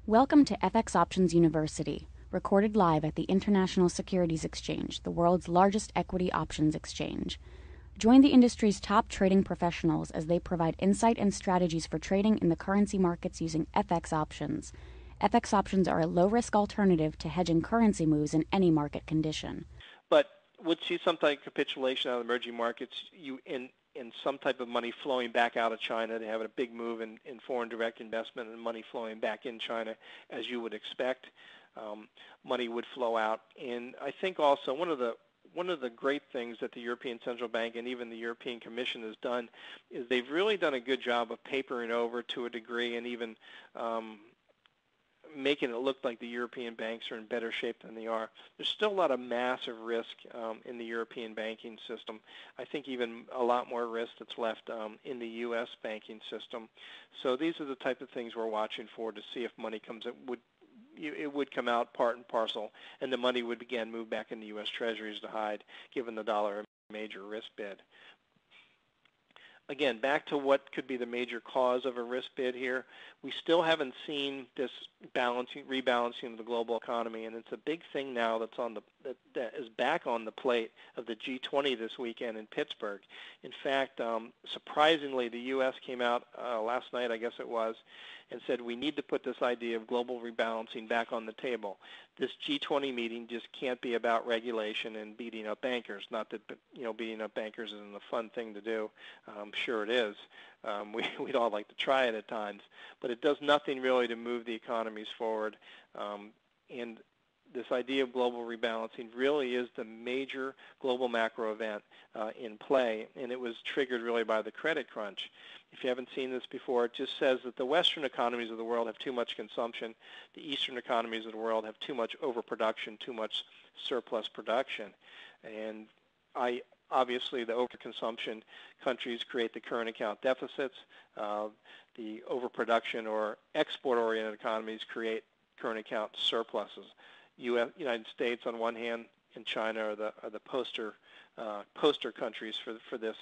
Welcome to FX Options University, recorded live at the International Securities Exchange, the world's largest equity options exchange. Join the industry's top trading professionals as they provide insight and strategies for trading in the currency markets using FX options. FX options are a low-risk alternative to hedging currency moves in any market condition. But would see some type of capitulation out of emerging markets, in some type of money flowing back out of China. They have a big move in foreign direct investment and money flowing back in China, as you would expect. Money would flow out. And I think also one of the great things that the European Central Bank and even the European Commission has done is they've really done a good job of papering over to a degree and even making it look like the European banks are in better shape than they are. There's still a lot of massive risk in the European banking system. I think even a lot more risk that's left in the U.S. banking system. So these are the type of things we're watching for to see if money comes. It would come out part and parcel, and the money would again move back into U.S. Treasuries to hide, given the dollar a major risk bid. Again, back to what could be the major cause of a risk bid here. We still haven't seen this rebalancing of the global economy, and it's a big thing now that is back on the plate of the G20 this weekend in Pittsburgh. In fact, surprisingly, the U.S. came out last night, I guess it was, and said we need to put this idea of global rebalancing back on the table. This G20 meeting just can't be about regulation and beating up bankers. Not that beating up bankers isn't a fun thing to do. I'm sure it is. We'd all like to try it at times, but it does nothing really to move the economies forward. And this idea of global rebalancing really is the major global macro event in play, and it was triggered really by the credit crunch. If you haven't seen this before, it just says that the Western economies of the world have too much consumption. The Eastern economies of the world have too much overproduction, too much surplus production. And obviously, the overconsumption countries create the current account deficits. The overproduction or export-oriented economies create current account surpluses. United States on one hand and China are the poster countries for this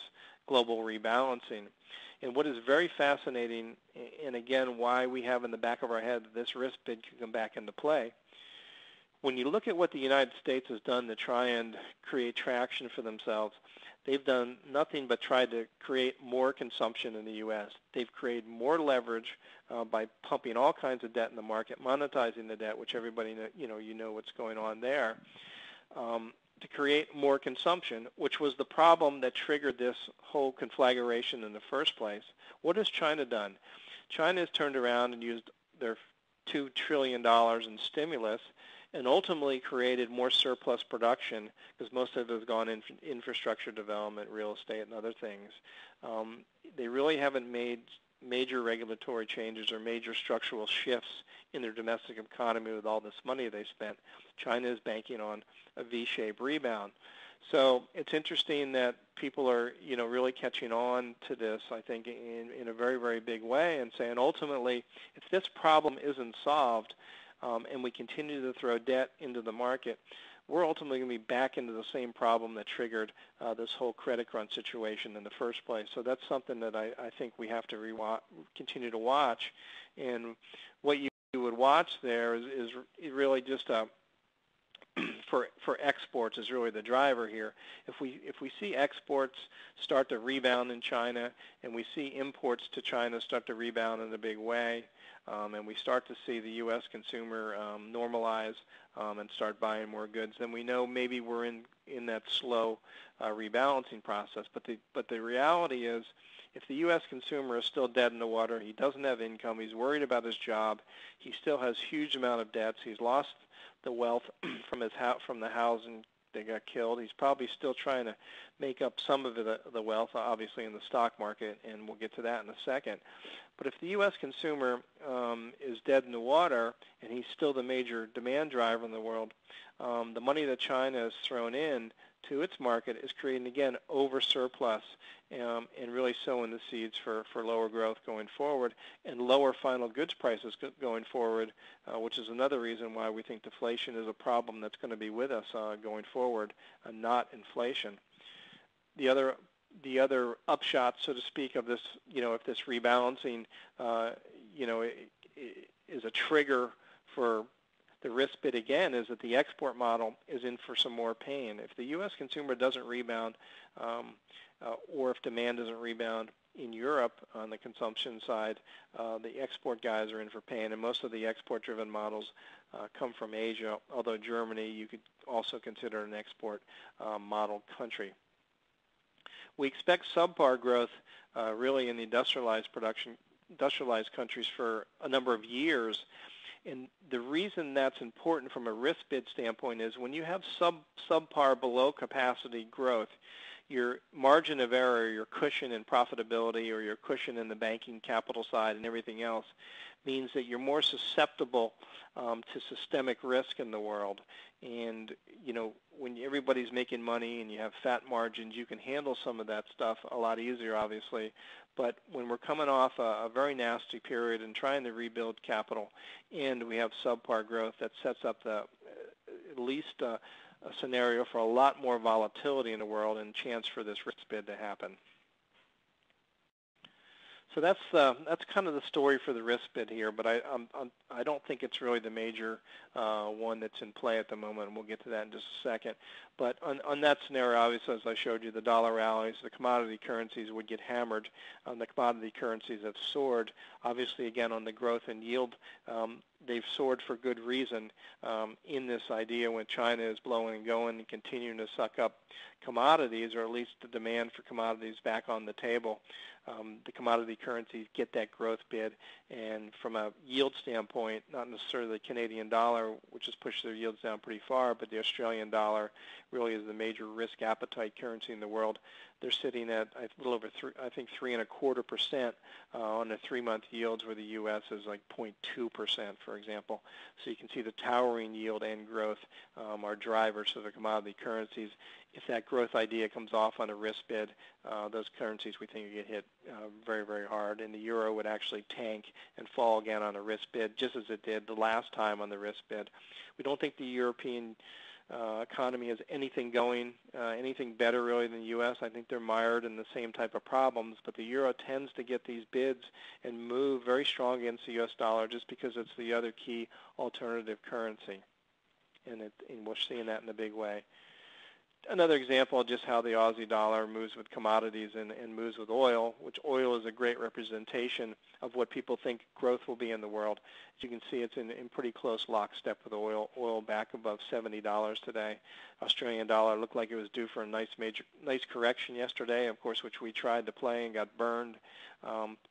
global rebalancing. And what is very fascinating, and again why we have in the back of our head that this risk bid can come back into play, when you look at what the United States has done to try and create traction for themselves, they've done nothing but try to create more consumption in the U.S. They've created more leverage by pumping all kinds of debt in the market, monetizing the debt, which everybody know what's going on there, to create more consumption, which was the problem that triggered this whole conflagration in the first place. What has China done? China has turned around and used their $2 trillion in stimulus and ultimately created more surplus production because most of it has gone into infrastructure development, real estate, and other things. They really haven't made major regulatory changes or major structural shifts in their domestic economy with all this money they spent. China is banking on a V-shaped rebound. So it's interesting that people are, really catching on to this, I think, in a very, very big way and saying ultimately, if this problem isn't solved and we continue to throw debt into the market, we're ultimately going to be back into the same problem that triggered this whole credit crunch situation in the first place. So that's something that I think we have to continue to watch. And what you would watch there is really just for exports is really the driver here. If we see exports start to rebound in China and we see imports to China start to rebound in a big way, and we start to see the U.S. consumer normalize and start buying more goods, then we know maybe we're in that slow rebalancing process. But the reality is, if the U.S. consumer is still dead in the water, he doesn't have income, he's worried about his job, he still has huge amount of debts, he's lost the wealth from the housing that got killed. He's probably still trying to make up some of the wealth, obviously, in the stock market, and we'll get to that in a second. But if the U.S. consumer is dead in the water and he's still the major demand driver in the world, the money that China has thrown in to its market is creating, again, over surplus and really sowing the seeds for lower growth going forward and lower final goods prices going forward, which is another reason why we think deflation is a problem that's going to be with us going forward, and not inflation. The other upshot, so to speak, of this, if this rebalancing, is is a trigger for the risk bid again is that the export model is in for some more pain. If the U.S. consumer doesn't rebound, or if demand doesn't rebound in Europe on the consumption side, the export guys are in for pain, and most of the export-driven models come from Asia, although Germany you could also consider an export model country. We expect subpar growth really in the industrialized countries for a number of years. And the reason that's important from a risk bid standpoint is when you have subpar below capacity growth, your margin of error, your cushion in profitability or your cushion in the banking capital side and everything else means that you're more susceptible to systemic risk in the world. And, you know, when everybody's making money and you have fat margins, you can handle some of that stuff a lot easier, obviously. But when we're coming off a very nasty period and trying to rebuild capital and we have subpar growth, that sets up at least a scenario for a lot more volatility in the world and chance for this risk bid to happen. So that's kind of the story for the risk bid here, but I don't think it's really the major one that's in play at the moment, and we'll get to that in just a second. But on that scenario, obviously, as I showed you, the dollar rallies, the commodity currencies would get hammered. The commodity currencies have soared. Obviously, again, on the growth and yield, they've soared for good reason in this idea when China is blowing and going and continuing to suck up commodities, or at least the demand for commodities back on the table. The commodity currencies get that growth bid, and from a yield standpoint, not necessarily the Canadian dollar, which has pushed their yields down pretty far, but the Australian dollar really is the major risk appetite currency in the world. They're sitting at a little over 3.25% on the 3-month yields, where the U.S. is like 0.2%, for example. So you can see the towering yield and growth are drivers for the commodity currencies. If that growth idea comes off on a risk bid, those currencies we think will get hit very, very hard, and the euro would actually tank and fall again on a risk bid, just as it did the last time on the risk bid. We don't think the European economy has anything better really than the U.S. I think they're mired in the same type of problems, but the euro tends to get these bids and move very strong against the U.S. dollar just because it's the other key alternative currency, and we're seeing that in a big way. Another example of just how the Aussie dollar moves with commodities and moves with oil, which oil is a great representation of what people think growth will be in the world. As you can see, it's in pretty close lockstep with oil. Oil back above $70 today. Australian dollar looked like it was due for a nice correction yesterday, of course, which we tried to play and got burned.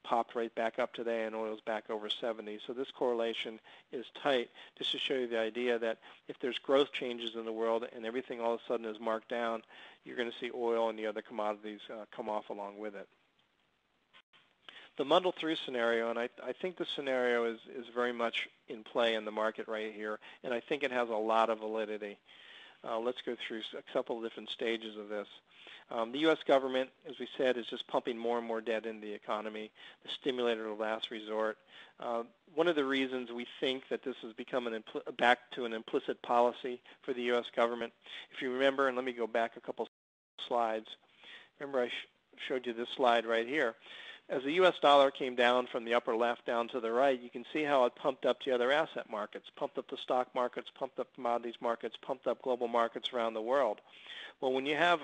Popped right back up today, and oil's back over 70. So this correlation is tight, just to show you the idea that if there's growth changes in the world and everything all of a sudden is marked down, you're going to see oil and the other commodities come off along with it. The muddle through scenario, and I think the scenario is very much in play in the market right here, and I think it has a lot of validity. Let's go through a couple of different stages of this. The U.S. government, as we said, is just pumping more and more debt into the economy, the stimulator of last resort. One of the reasons we think that this has become back to an implicit policy for the U.S. government, if you remember, and let me go back a couple slides. Remember I showed you this slide right here. As the U.S. dollar came down from the upper left down to the right, you can see how it pumped up the other asset markets, pumped up the stock markets, pumped up commodities markets, pumped up global markets around the world. Well, when you have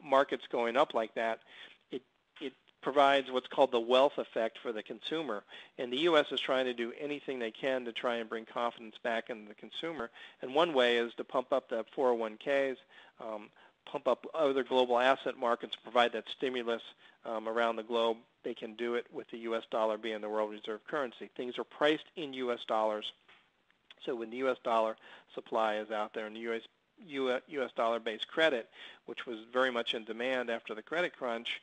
markets going up like that, it provides what's called the wealth effect for the consumer. And the U.S. is trying to do anything they can to try and bring confidence back into the consumer. And one way is to pump up the 401ks, pump up other global asset markets, provide that stimulus around the globe. They can do it with the U.S. dollar being the world reserve currency. Things are priced in U.S. dollars. So when the U.S. dollar supply is out there and the U.S. dollar-based credit, which was very much in demand after the credit crunch,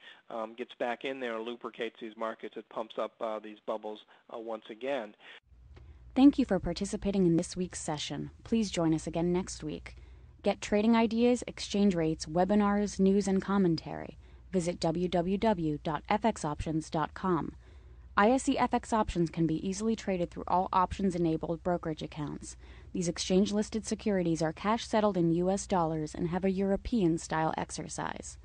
gets back in there and lubricates these markets, it pumps up these bubbles once again. Thank you for participating in this week's session. Please join us again next week. Get trading ideas, exchange rates, webinars, news, and commentary. Visit www.fxoptions.com. ISE FX options can be easily traded through all options-enabled brokerage accounts. These exchange-listed securities are cash-settled in U.S. dollars and have a European-style exercise.